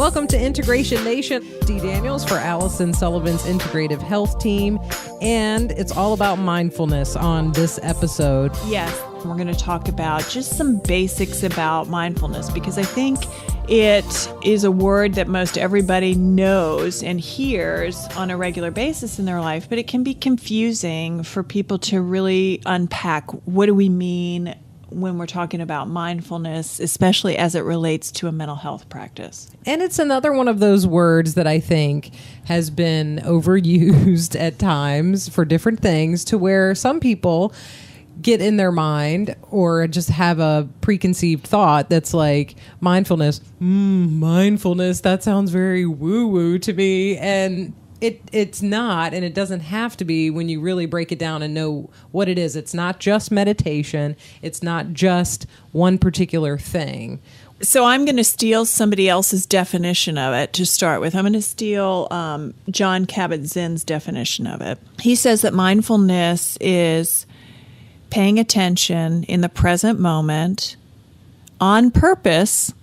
Welcome to Integration Nation. Dee Daniels for Allison Sullivan's Integrative Health Team. And it's all about mindfulness on this episode. Yes, we're going to talk about just some basics about mindfulness because I think it is a word that most everybody knows and hears on a regular basis in their life, but it can be confusing for people to really unpack what do we mean when we're talking about mindfulness, especially as it relates to a mental health practice. And it's another one of those words that I think has been overused at times for different things to where some people get in their mind or just have a preconceived thought that's like mindfulness. Mindfulness, that sounds very woo-woo to me. And it's not, and it doesn't have to be when you really break it down and know what it is. It's not just meditation. It's not just one particular thing. So I'm going to steal somebody else's definition of it to start with. I'm going to steal John Kabat-Zinn's definition of it. He says that mindfulness is paying attention in the present moment on purpose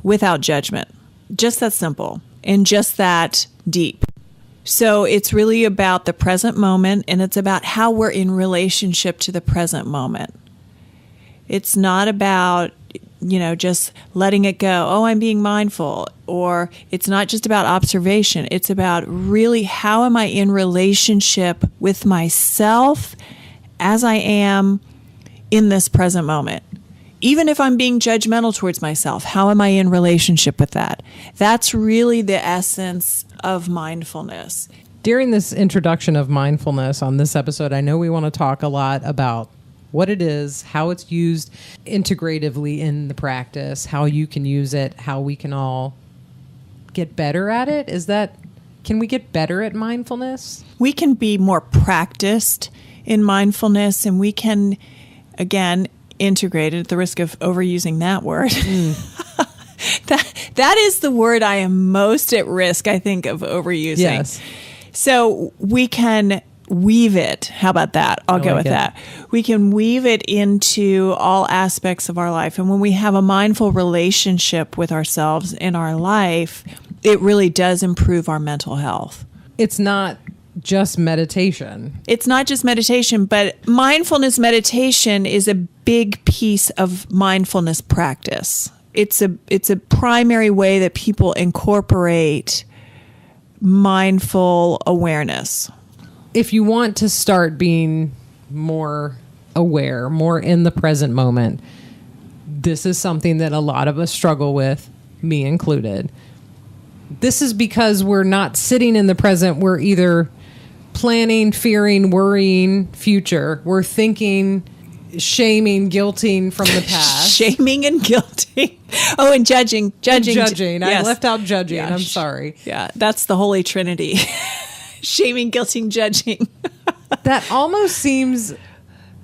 without judgment. Just that simple and just that deep. So it's really about the present moment, and it's about how we're in relationship to the present moment. It's not about, just letting it go. Oh, I'm being mindful. Or it's not just about observation. It's about really how am I in relationship with myself as I am in this present moment. Even if I'm being judgmental towards myself, how am I in relationship with that? That's really the essence of mindfulness. During this introduction of mindfulness on this episode, I know we want to talk a lot about what it is, how it's used integratively in the practice, how you can use it, how we can all get better at it. Can we get better at mindfulness? We can be more practiced in mindfulness, and we can, again, integrated, at the risk of overusing that word. That is the word I am most at risk, I think, of overusing. Yes. So we can weave it. How about that? I'll go with that. We can weave it into all aspects of our life. And when we have a mindful relationship with ourselves in our life, it really does improve our mental health. It's not just meditation. It's not just meditation, but mindfulness meditation is a big piece of mindfulness practice. It's a primary way that people incorporate mindful awareness. If you want to start being more aware, more in the present moment, this is something that a lot of us struggle with, me included. This is because we're not sitting in the present. We're either planning, fearing, worrying future. We're thinking, shaming, guilting from the past. Shaming and guilting. Oh, and judging. Judging. Yes. I left out judging. Yeah. I'm sorry. Yeah, that's the Holy Trinity. Shaming, guilting, judging. That almost seems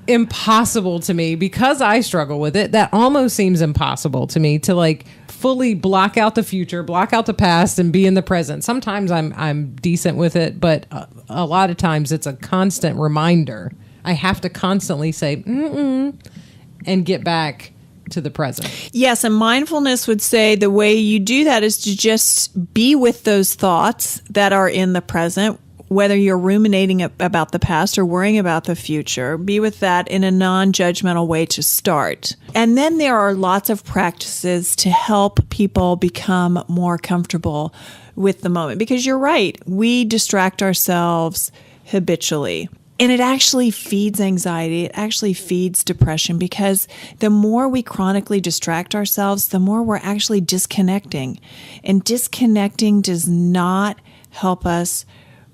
impossible to me because I struggle with it. That almost seems impossible to me to fully block out the future, block out the past, and be in the present. Sometimes I'm decent with it, but a lot of times it's a constant reminder. I have to constantly say, and get back to the present. Yes, and mindfulness would say the way you do that is to just be with those thoughts that are in the present, whether you're ruminating about the past or worrying about the future. Be with that in a non-judgmental way to start. And then there are lots of practices to help people become more comfortable with the moment. Because you're right, we distract ourselves habitually. And it actually feeds anxiety. It actually feeds depression because the more we chronically distract ourselves, the more we're actually disconnecting. And disconnecting does not help us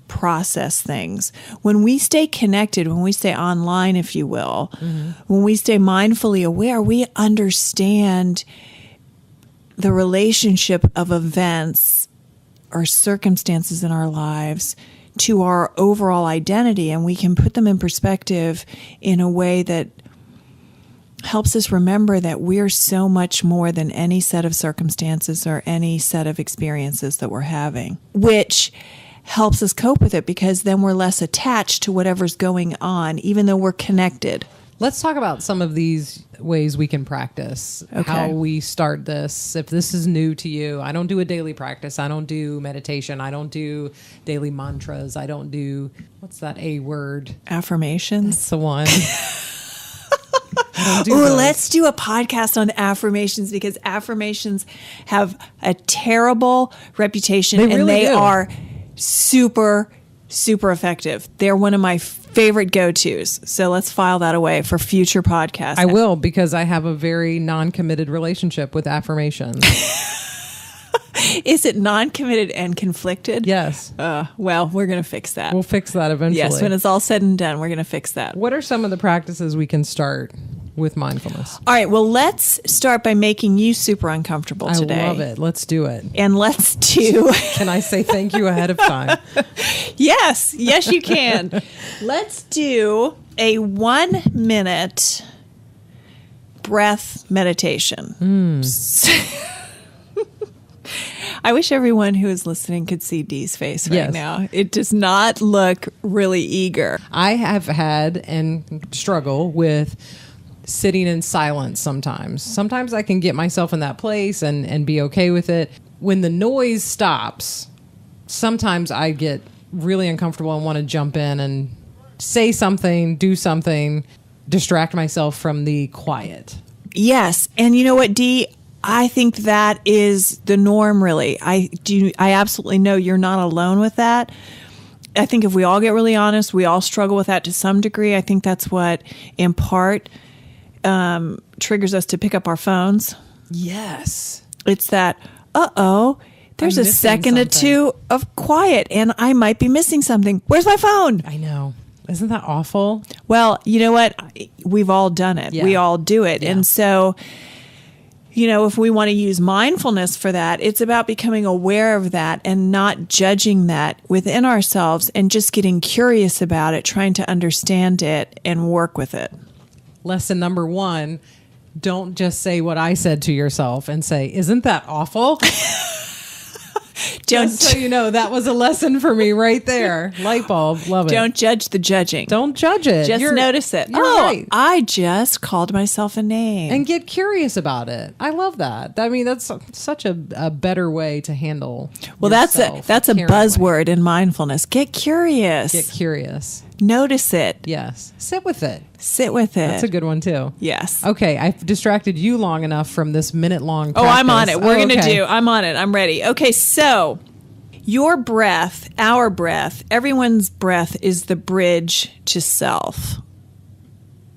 process things. When we stay connected, when we stay online, if you will, when we stay mindfully aware, we understand the relationship of events or circumstances in our lives to our overall identity, and we can put them in perspective in a way that helps us remember that we're so much more than any set of circumstances or any set of experiences that we're having, which helps us cope with it because then we're less attached to whatever's going on, even though we're connected. Let's talk about some of these ways we can practice, how we start this. If this is new to you, I don't do a daily practice. I don't do meditation. I don't do daily mantras. I don't do, what's that A word? Affirmations. That's the one. Let's do a podcast on affirmations, because affirmations have a terrible reputation. They really they do. are super, super effective. They're one of my favorite go-tos. So let's file that away for future podcasts. I will, because I have a very non-committed relationship with affirmations. Is it non-committed and conflicted? Yes. Well, we're going to fix that. We'll fix that eventually. Yes, when it's all said and done, we're going to fix that. What are some of the practices we can start with mindfulness? All right, well, let's start by making you super uncomfortable today. I love it. Let's do it. And let's do... Can I say thank you ahead of time? Yes, you can. Let's do a 1-minute breath meditation. I wish everyone who is listening could see Dee's face right now. It does not look really eager. I have had and struggle with sitting in silence sometimes. Sometimes I can get myself in that place and be okay with it. When the noise stops, sometimes I get really uncomfortable and want to jump in and say something, do something, distract myself from the quiet. Yes. And you know what, Dee? I think that is the norm, really. I absolutely know you're not alone with that. I think if we all get really honest, we all struggle with that to some degree. I think that's what, in part, triggers us to pick up our phones. Yes. It's that, there's a second or two of quiet and I might be missing something. Where's my phone? I know. Isn't that awful? Well, you know what? We've all done it. Yeah. We all do it. Yeah. And so, if we want to use mindfulness for that, it's about becoming aware of that and not judging that within ourselves and just getting curious about it, trying to understand it and work with it. Lesson number 1, don't just say what I said to yourself and say, isn't that awful? Just so you know, that was a lesson for me right there. Light bulb, love it. Don't judge the judging. Don't judge it. Just notice it. You're right. I just called myself a name. And get curious about it. I love that. I mean, that's such a better way to handle. Well, that's a buzzword in mindfulness. Get curious. Get curious. Notice it. Yes. Sit with it. Sit with it. That's a good one too. Yes. Okay, I've distracted you long enough from this minute-long practice. Oh, I'm on it. I'm on it. I'm ready. Okay, so your breath, our breath, everyone's breath is the bridge to self.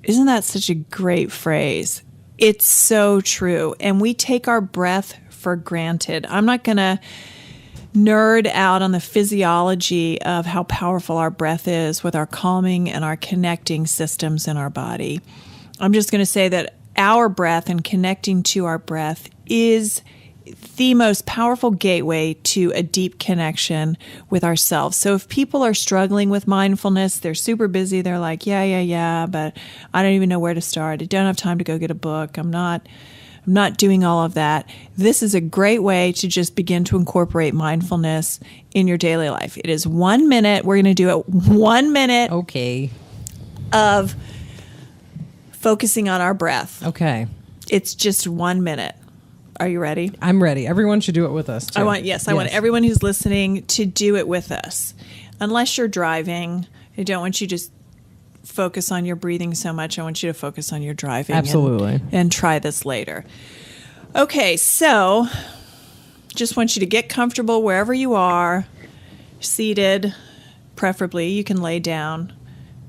Isn't that such a great phrase? It's so true. And we take our breath for granted. I'm not going to nerd out on the physiology of how powerful our breath is with our calming and our connecting systems in our body. I'm just going to say that our breath and connecting to our breath is the most powerful gateway to a deep connection with ourselves. So if people are struggling with mindfulness, they're super busy, they're like, yeah, but I don't even know where to start. I don't have time to go get a book. I'm not doing all of that. This is a great way to just begin to incorporate mindfulness in your daily life. It is 1 minute. We're going to do it 1 minute. Okay. Of focusing on our breath. Okay. It's just 1 minute. Are you ready? I'm ready. Everyone should do it with us, too. I want everyone who's listening to do it with us. Unless you're driving, I don't want you to just focus on your breathing so much. I want you to focus on your driving. Absolutely. And try this later. Okay, so just want you to get comfortable wherever you are, seated, preferably. You can lay down.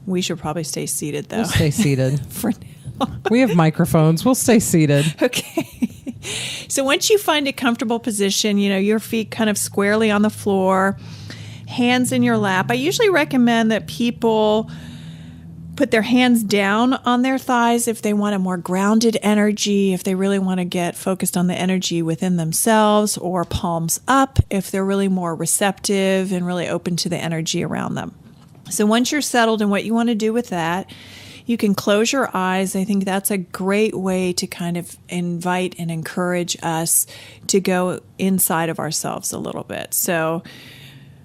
We should probably stay seated, though. We'll stay seated. For now. We have microphones. We'll stay seated. Okay. So once you find a comfortable position, your feet kind of squarely on the floor, hands in your lap. I usually recommend that people put their hands down on their thighs if they want a more grounded energy, if they really want to get focused on the energy within themselves, or palms up if they're really more receptive and really open to the energy around them. So once you're settled in what you want to do with that, you can close your eyes. I think that's a great way to kind of invite and encourage us to go inside of ourselves a little bit. So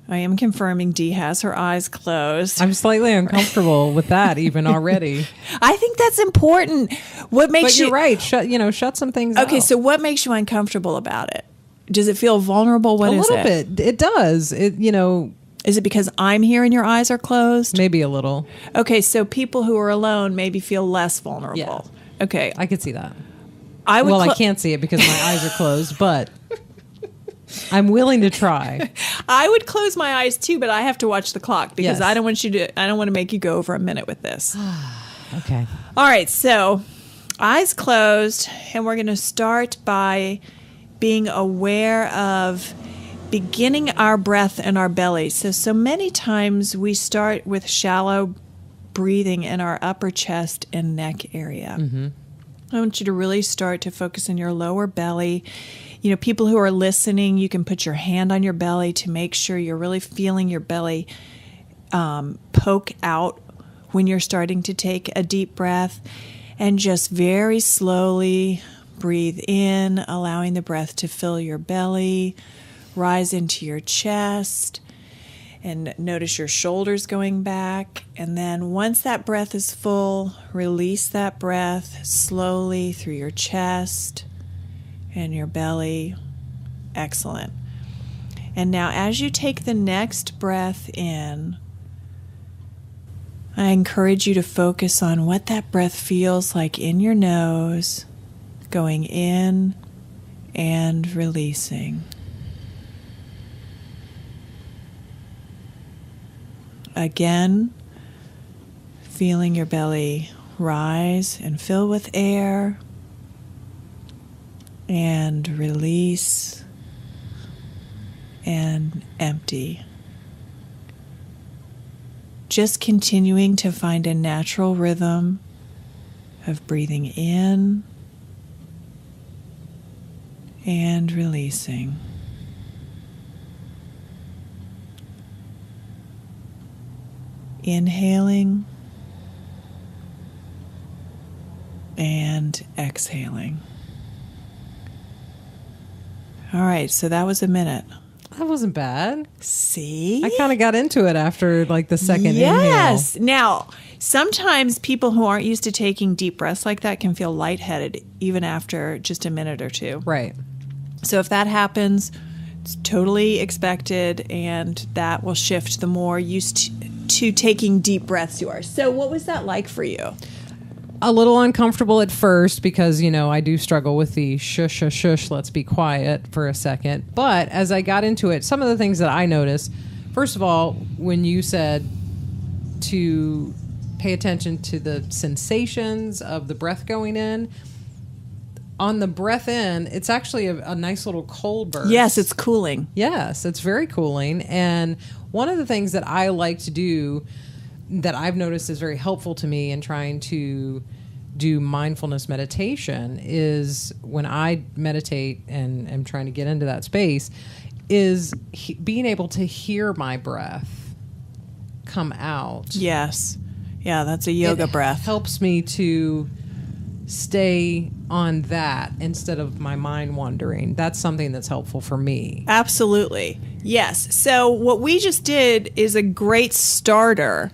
I am confirming Dee has her eyes closed. I'm slightly uncomfortable with that even already. I think that's important. What makes But you're right. Shut some things out. Okay, so what makes you uncomfortable about it? Does it feel vulnerable? What is it? A little bit. It does. Is it because I'm here and your eyes are closed? Maybe a little. Okay, so people who are alone maybe feel less vulnerable. Yeah. Okay. I could see that. I can't see it because my eyes are closed, but I'm willing to try. I would close my eyes too, but I have to watch the clock because Yes. I don't want to make you go over a minute with this. Okay. All right, so eyes closed, and we're going to start by being aware of beginning our breath in our belly. So many times we start with shallow breathing in our upper chest and neck area. Mm-hmm. I want you to really start to focus in your lower belly. People who are listening, you can put your hand on your belly to make sure you're really feeling your belly poke out when you're starting to take a deep breath. And just very slowly breathe in, allowing the breath to fill your belly, rise into your chest, and notice your shoulders going back. And then once that breath is full, release that breath slowly through your chest and your belly. Excellent. And now as you take the next breath in, I encourage you to focus on what that breath feels like in your nose, going in and releasing. Again, feeling your belly rise and fill with air and release and empty. Just continuing to find a natural rhythm of breathing in and releasing. Inhaling and exhaling. All right, so that was a minute. That wasn't bad. See? I kind of got into it after the second Yes. inhale. Now, sometimes people who aren't used to taking deep breaths like that can feel lightheaded even after just a minute or two. Right. So if that happens, it's totally expected, and that will shift the more used to taking deep breaths you are. So what was that like for you? A little uncomfortable at first because, I do struggle with the shush, shush, shush, let's be quiet for a second. But as I got into it, some of the things that I noticed, first of all, when you said to pay attention to the sensations of the breath going in, on the breath in, it's actually a nice little cold burst. Yes, it's cooling. Yes, it's very cooling. And one of the things that I like to do that I've noticed is very helpful to me in trying to do mindfulness meditation is when I meditate and am trying to get into that space is being able to hear my breath come out. Yes. Yeah, that's a yoga breath. Helps me to stay on that instead of my mind wandering. That's something that's helpful for me. Absolutely. Yes. So what we just did is a great starter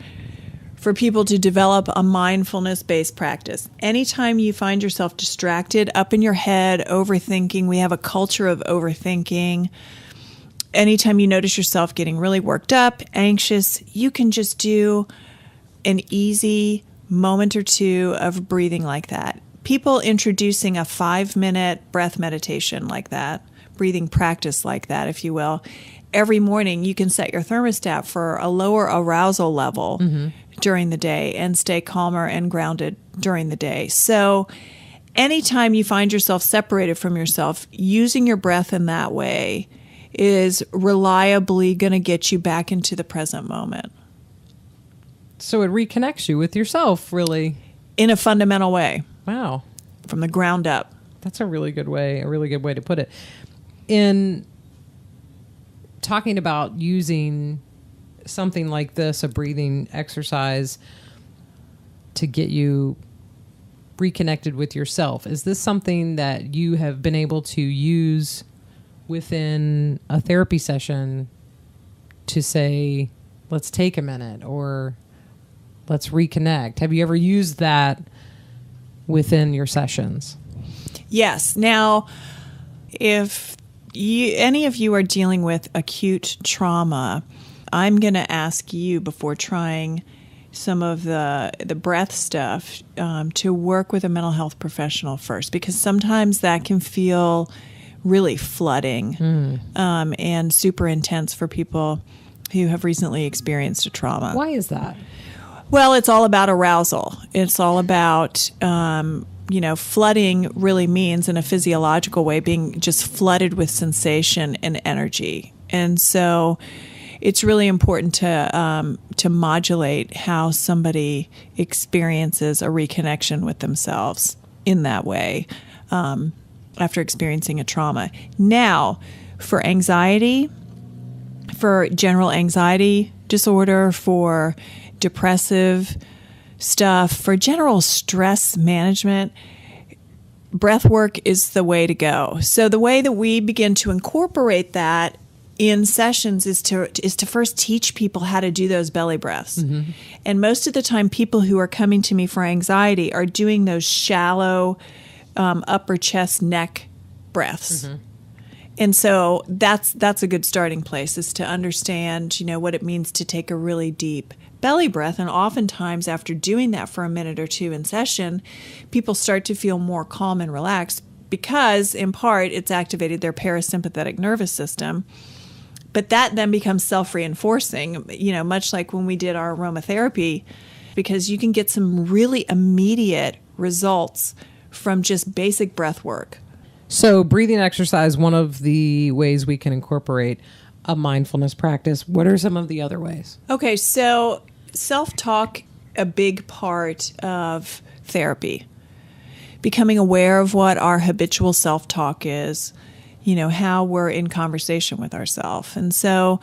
for people to develop a mindfulness-based practice. Anytime you find yourself distracted, up in your head, overthinking, we have a culture of overthinking. Anytime you notice yourself getting really worked up, anxious, you can just do an easy moment or two of breathing like that. People introducing a 5-minute breath meditation like that, breathing practice like that, if you will. Every morning you can set your thermostat for a lower arousal level during the day and stay calmer and grounded during the day. So anytime you find yourself separated from yourself, using your breath in that way is reliably going to get you back into the present moment. So it reconnects you with yourself, really. In a fundamental way. Wow. From the ground up. That's a really good way to put it. In talking about using something like this, a breathing exercise, to get you reconnected with yourself, is this something that you have been able to use within a therapy session to say, let's take a minute or let's reconnect. Have you ever used that within your sessions? Yes. Now, if any of you are dealing with acute trauma, I'm going to ask you before trying some of the breath stuff to work with a mental health professional first, because sometimes that can feel really flooding and super intense for people who have recently experienced a trauma. Why is that? Well, it's all about arousal. It's all about, flooding really means in a physiological way being just flooded with sensation and energy. And so it's really important to modulate how somebody experiences a reconnection with themselves in that way after experiencing a trauma. Now, for anxiety, for general anxiety disorder, for depressive stuff, for general stress management, breath work is the way to go. So the way that we begin to incorporate that in sessions is to first teach people how to do those belly breaths. Mm-hmm. And most of the time, people who are coming to me for anxiety are doing those shallow upper chest neck breaths. Mm-hmm. And so that's a good starting place, is to understand, what it means to take a really deep belly breath. And oftentimes after doing that for a minute or two in session, people start to feel more calm and relaxed because, in part, it's activated their parasympathetic nervous system. But that then becomes self-reinforcing, much like when we did our aromatherapy, because you can get some really immediate results from just basic breath work. So breathing exercise, one of the ways we can incorporate a mindfulness practice. What are some of the other ways? Okay, so self-talk, a big part of therapy. Becoming aware of what our habitual self-talk is, how we're in conversation with ourselves. And so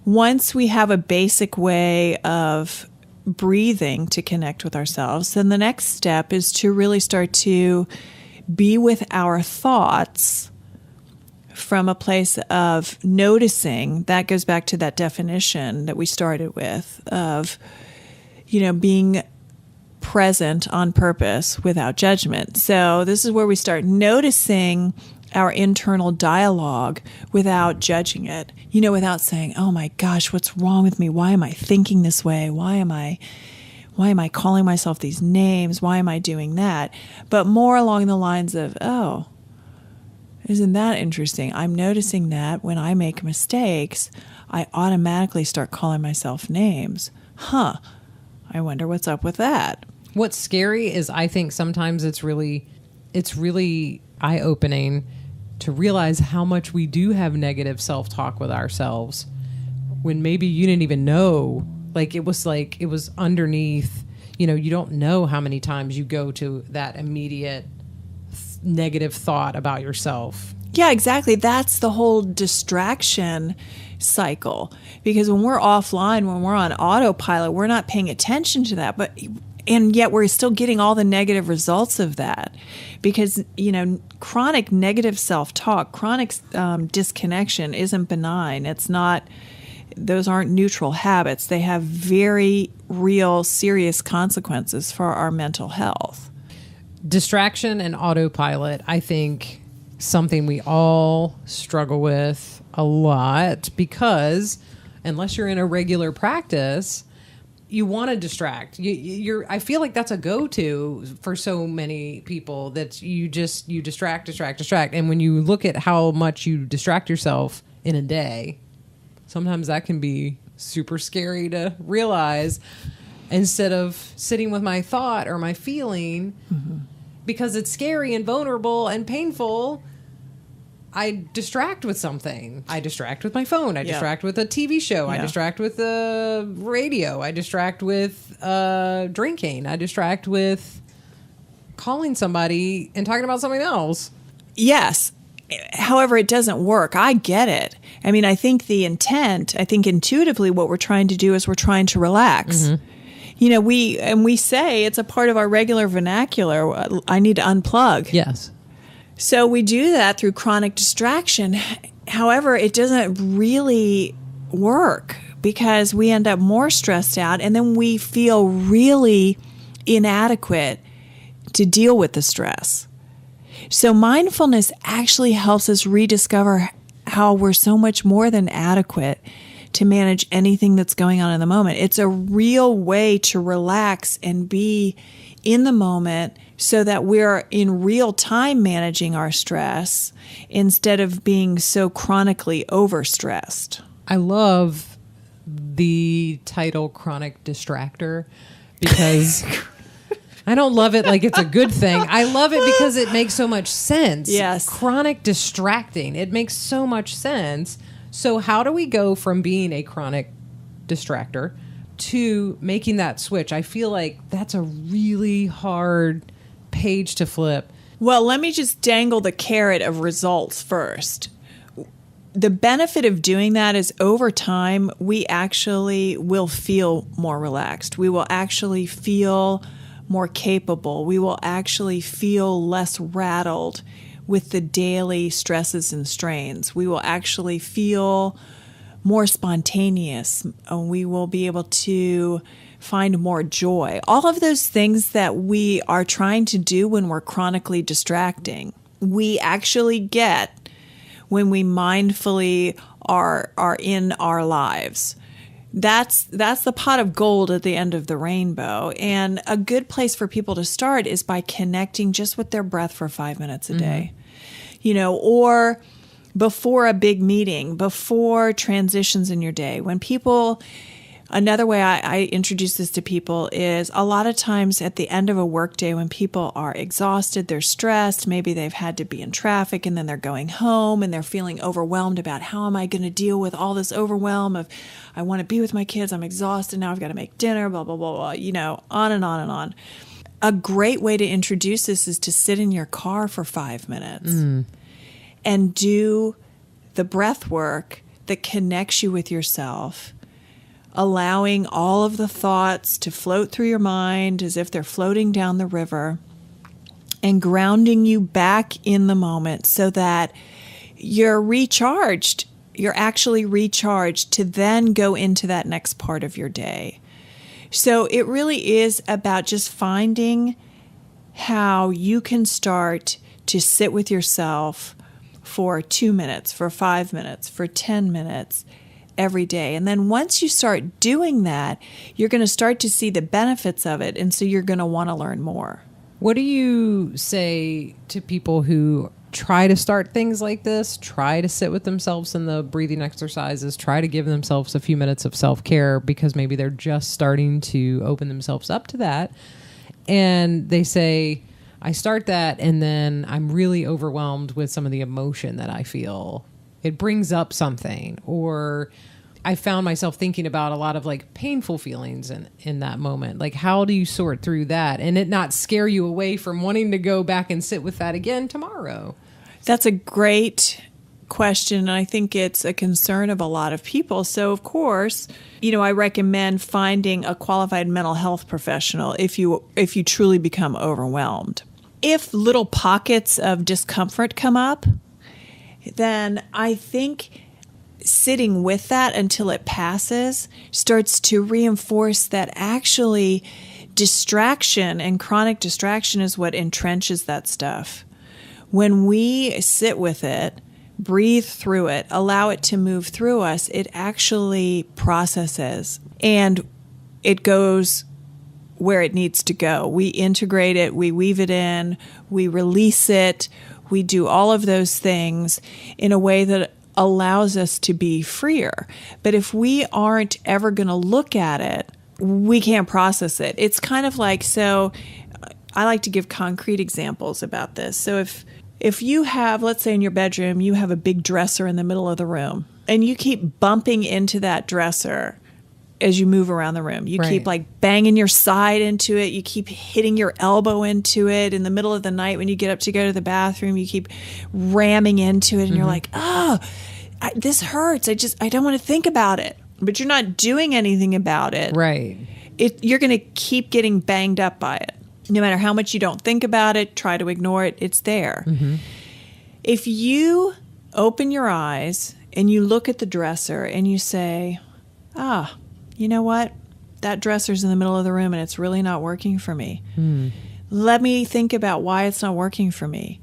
once we have a basic way of breathing to connect with ourselves, then the next step is to really start to be with our thoughts from a place of noticing. That goes back to that definition that we started with of, being present on purpose without judgment. So this is where we start noticing our internal dialogue without judging it, without saying, oh my gosh, what's wrong with me? Why am I thinking this way? Why am I calling myself these names? Why am I doing that? But more along the lines of, oh, isn't that interesting? I'm noticing that when I make mistakes, I automatically start calling myself names. I wonder what's up with that. What's scary is I think sometimes it's really eye-opening to realize how much we do have negative self-talk with ourselves when maybe you didn't even know. It was underneath, you don't know how many times you go to that immediate negative thought about yourself. Yeah, exactly. That's the whole distraction cycle. Because when we're offline, when we're on autopilot, we're not paying attention to that. And yet we're still getting all the negative results of that. Because, chronic negative self-talk, chronic disconnection isn't benign. It's not... Those aren't neutral habits. They have very real, serious consequences for our mental health. Distraction and autopilot, I think, something we all struggle with a lot, because unless you're in a regular practice, you want to distract. I feel like that's a go-to for so many people, that you distract. And when you look at how much you distract yourself in a day, sometimes that can be super scary to realize. Instead of sitting with my thought or my feeling, because it's scary and vulnerable and painful, I distract with something. I distract with my phone. I distract with a TV show. I distract with the radio. I distract with drinking. I distract with calling somebody and talking about something else. Yes. However, it doesn't work. I get it. I mean, I think intuitively what we're trying to do is we're trying to relax. Mm-hmm. We say it's a part of our regular vernacular. I need to unplug. Yes. So we do that through chronic distraction. However, it doesn't really work because we end up more stressed out, and then we feel really inadequate to deal with the stress. So mindfulness actually helps us rediscover how we're so much more than adequate to manage anything that's going on in the moment. It's a real way to relax and be in the moment so that we're in real time managing our stress instead of being so chronically overstressed. I love the title chronic distractor because I don't love it like it's a good thing. I love it because it makes so much sense. Yes. Chronic distracting. It makes so much sense. So how do we go from being a chronic distractor to making that switch? I feel like that's a really hard page to flip. Well, let me just dangle the carrot of results first. The benefit of doing that is over time, we actually will feel more relaxed. We will actually feel more capable. We will actually feel less rattled with the daily stresses and strains. We will actually feel more spontaneous. We will be able to find more joy. All of those things that we are trying to do when we're chronically distracting, we actually get when we mindfully are in our lives. That's the pot of gold at the end of the rainbow. And a good place for people to start is by connecting just with their breath for 5 minutes a day. Or before a big meeting, before transitions in your day. Another way I introduce this to people is a lot of times at the end of a workday when people are exhausted, they're stressed, maybe they've had to be in traffic and then they're going home and they're feeling overwhelmed about how am I going to deal with all this overwhelm of I want to be with my kids, I'm exhausted, now I've got to make dinner, blah, blah, blah, blah, on and on and on. A great way to introduce this is to sit in your car for 5 minutes and do the breath work that connects you with yourself, allowing all of the thoughts to float through your mind as if they're floating down the river and grounding you back in the moment so that you're recharged. You're actually recharged to then go into that next part of your day. So it really is about just finding how you can start to sit with yourself for 2 minutes, for 5 minutes, for 10 minutes every day. And then once you start doing that, you're going to start to see the benefits of it. And so you're going to want to learn more. What do you say to people who try to start things like this, try to sit with themselves in the breathing exercises, try to give themselves a few minutes of self-care because maybe they're just starting to open themselves up to that. And they say, I start that and then I'm really overwhelmed with some of the emotion that I feel. It brings up something, or I found myself thinking about a lot of like painful feelings in that moment. Like, how do you sort through that and it not scare you away from wanting to go back and sit with that again tomorrow? That's a great question. And I think it's a concern of a lot of people. So, of course, I recommend finding a qualified mental health professional if you truly become overwhelmed. If little pockets of discomfort come up, then I think sitting with that until it passes starts to reinforce that actually distraction and chronic distraction is what entrenches that stuff. When we sit with it, breathe through it, allow it to move through us, it actually processes and it goes where it needs to go. We integrate it, we weave it in, we release it, we do all of those things in a way that allows us to be freer. But if we aren't ever going to look at it, we can't process it. It's kind of like, so I like to give concrete examples about this. So if you have, let's say in your bedroom, you have a big dresser in the middle of the room and you keep bumping into that dresser as you move around the room. You keep like banging your side into it. You keep hitting your elbow into it. In the middle of the night when you get up to go to the bathroom, you keep ramming into it and you're like, this hurts. I don't want to think about it. But you're not doing anything about it. Right. You're going to keep getting banged up by it. No matter how much you don't think about it, try to ignore it, it's there. Mm-hmm. If you open your eyes and you look at the dresser and you say, you know what? That dresser's in the middle of the room and it's really not working for me. Let me think about why it's not working for me.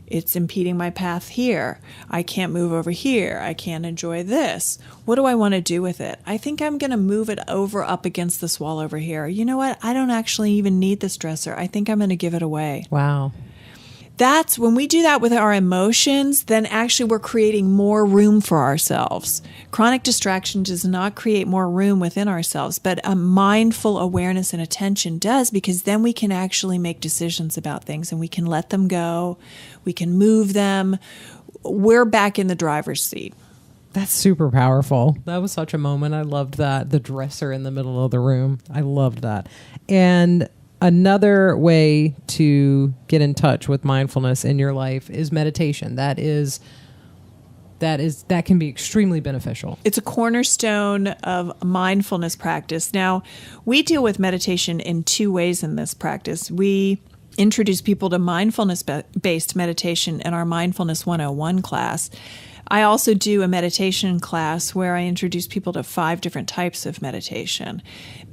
It's impeding my path here. I can't move over here. I can't enjoy this. What do I want to do with it? I think I'm going to move it over up against this wall over here. You know what? I don't actually even need this dresser. I think I'm going to give it away. Wow. That's when we do that with our emotions, then actually we're creating more room for ourselves. Chronic distraction does not create more room within ourselves, but a mindful awareness and attention does, because then we can actually make decisions about things and we can let them go. We can move them. We're back in the driver's seat. That's super powerful. That was such a moment. I loved that. The dresser in the middle of the room. I loved that. And another way to get in touch with mindfulness in your life is meditation. That can be extremely beneficial. It's a cornerstone of mindfulness practice. Now, we deal with meditation in two ways in this practice. We introduce people to mindfulness-based meditation in our Mindfulness 101 class. I also do a meditation class where I introduce people to 5 different types of meditation.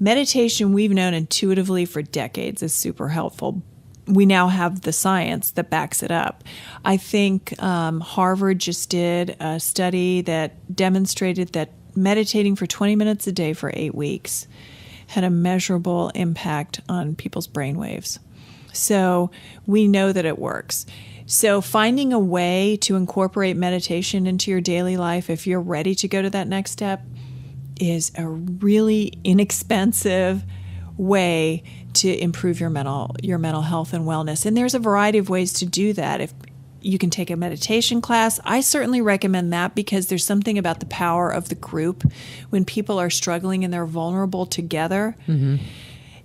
Meditation, we've known intuitively for decades, is super helpful. We now have the science that backs it up. I think Harvard just did a study that demonstrated that meditating for 20 minutes a day for 8 weeks had a measurable impact on people's brainwaves. So we know that it works. So finding a way to incorporate meditation into your daily life, if you're ready to go to that next step, is a really inexpensive way to improve your mental health and wellness. And there's a variety of ways to do that. If you can take a meditation class, I certainly recommend that, because there's something about the power of the group when people are struggling and they're vulnerable together. Mm-hmm.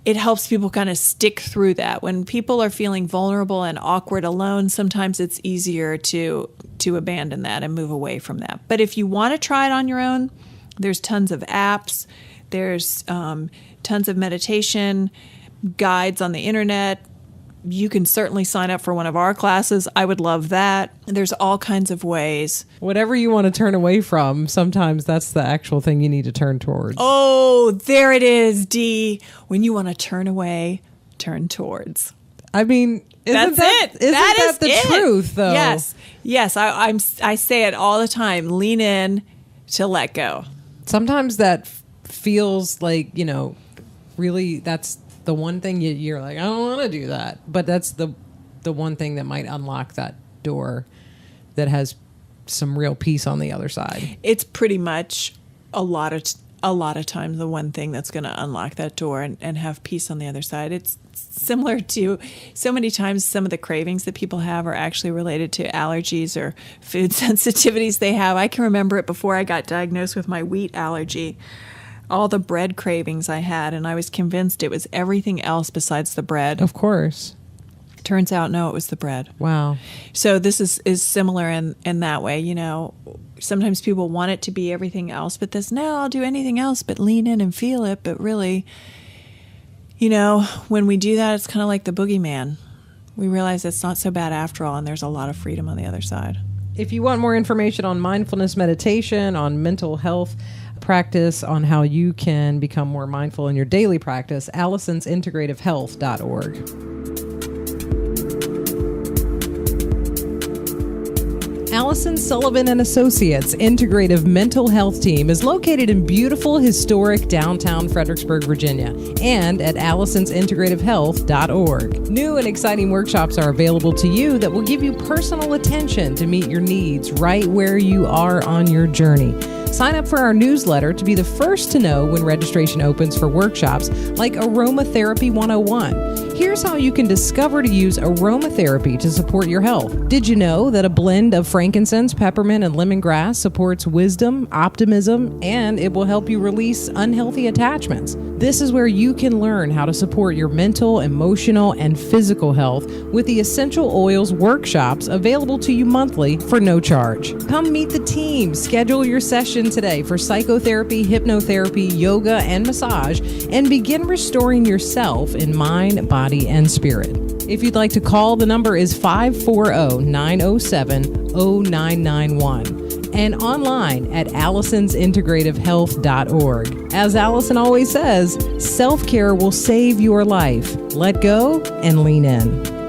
It helps people kind of stick through that. When people are feeling vulnerable and awkward alone, sometimes it's easier to abandon that and move away from that. But if you want to try it on your own, there's tons of apps. There's tons of meditation guides on the internet. You can certainly sign up for one of our classes. I would love that. There's all kinds of ways. Whatever you want to turn away from, sometimes that's the actual thing you need to turn towards. Oh, there it is, Dee. When you want to turn away, turn towards. I mean, isn't that the truth, though? Yes. I say it all the time. Lean in to let go. Sometimes that feels like, really that's the one thing you're like, I don't want to do that. But that's the one thing that might unlock that door that has some real peace on the other side. It's pretty much a lot of times the one thing that's going to unlock that door and have peace on the other side. It's similar to so many times some of the cravings that people have are actually related to allergies or food sensitivities they have. I can remember it before I got diagnosed with my wheat allergy. All the bread cravings I had, and I was convinced it was everything else besides the bread. Of course. Turns out, no, it was the bread. Wow. So this is similar in that way. Sometimes people want it to be everything else, but no, I'll do anything else but lean in and feel it. But really, when we do that, it's kind of like the boogeyman. We realize it's not so bad after all, and there's a lot of freedom on the other side. If you want more information on mindfulness meditation, on mental health practice, on how you can become more mindful in your daily practice, Allison'sIntegrativeHealth.org. Allison Sullivan and Associates Integrative Mental Health Team is located in beautiful, historic downtown Fredericksburg, Virginia, and at Allison'sIntegrativeHealth.org. New and exciting workshops are available to you that will give you personal attention to meet your needs right where you are on your journey. Sign up for our newsletter to be the first to know when registration opens for workshops like Aromatherapy 101. Here's how you can discover to use aromatherapy to support your health. Did you know that a blend of frankincense, peppermint, and lemongrass supports wisdom, optimism, and it will help you release unhealthy attachments? This is where you can learn how to support your mental, emotional, and physical health with the Essential Oils workshops available to you monthly for no charge. Come meet the team. Schedule your session today for psychotherapy, hypnotherapy, yoga, and massage, and begin restoring yourself in mind, body, and spirit. If you'd like to call, the number is 540-907-0991. and online at Allison'sIntegrativeHealth.org. As Allison always says, self-care will save your life. Let go and lean in.